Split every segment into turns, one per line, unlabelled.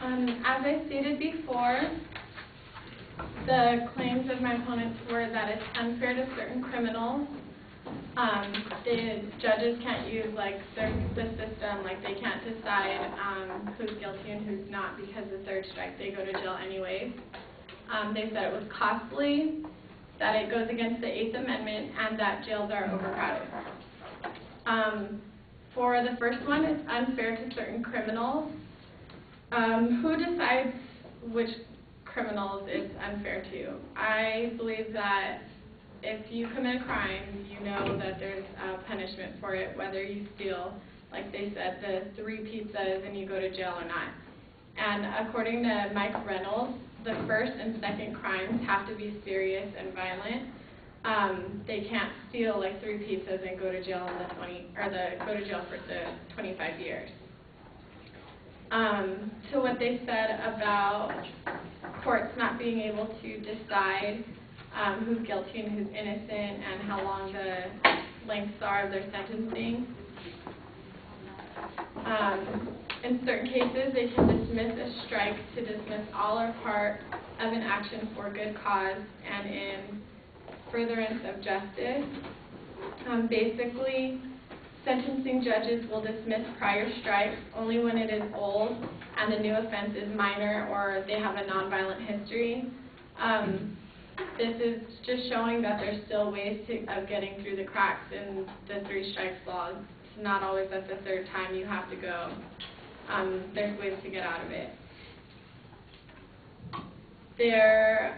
As I stated before, the claims of my opponents were that it's unfair to certain criminals. The judges can't use the system, they can't decide who's guilty and who's not because the third strike they go to jail anyways. They said it was costly, that it goes against the 8th Amendment, and that jails are overcrowded. For the first one, it's unfair to certain criminals. Who decides which criminals it's unfair to? I believe that if you commit a crime, you know that there's a punishment for it, whether you steal, like they said, the 3 pizzas and you go to jail or not. And according to Mike Reynolds, the first and second crimes have to be serious and violent. They can't steal 3 pizzas and go to jail go to jail for the 25 years. To what they said about courts not being able to decide who's guilty and who's innocent and how long the lengths are of their sentencing. In certain cases, they can dismiss a strike to dismiss all or part of an action for good cause and in furtherance of justice. Basically, sentencing judges will dismiss prior strikes only when it is old and the new offense is minor or they have a nonviolent history. This is just showing that there's still ways of getting through the cracks in the 3 strikes law. It's not always at the 3rd time you have to go. There's ways to get out of it.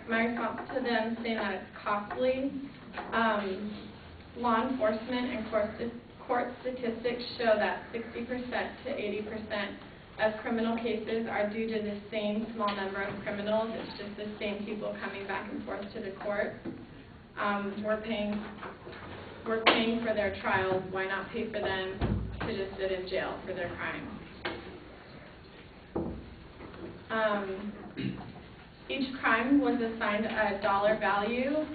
My response to them saying that it's costly, law enforcement and court statistics show that 60% to 80% of criminal cases are due to the same small number of criminals. It's just the same people coming back and forth to the court. We're paying for their trials. Why not pay for them to just sit in jail for their crimes? Each crime was assigned a dollar value.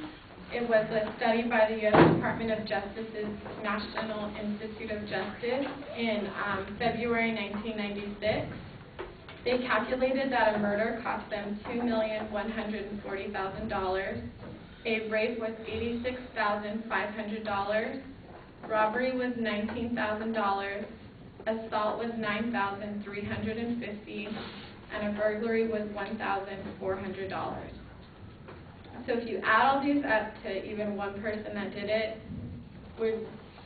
It was a study by the U.S. Department of Justice's National Institute of Justice in February 1996. They calculated that a murder cost them $2,140,000. A rape was $86,500. Robbery was $19,000. Assault was $9,350. And a burglary was $1,400. So if you add all these up to even one person that did it,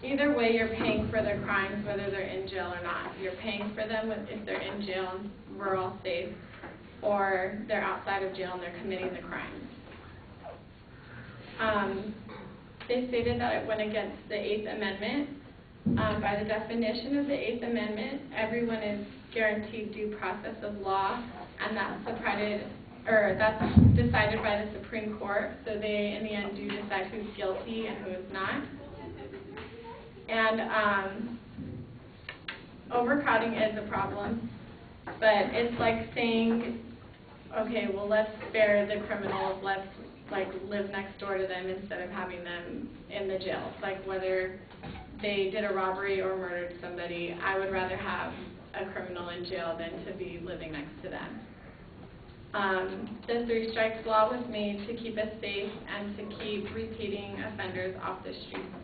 either way you're paying for their crimes, whether they're in jail or not. You're paying for them if they're in jail and we're all safe, or they're outside of jail and they're committing the crimes. They stated that it went against the 8th Amendment. By the definition of the 8th Amendment, everyone is guaranteed due process of law, and that's decided by the Supreme Court, so they, in the end, do decide who's guilty and who is not. And overcrowding is a problem, but it's like saying, okay, well, let's spare the criminals, let's live next door to them instead of having them in the jail. It's like whether they did a robbery or murdered somebody, I would rather have a criminal in jail than to be living next to them. The 3 strikes law was made to keep us safe and to keep repeating offenders off the streets.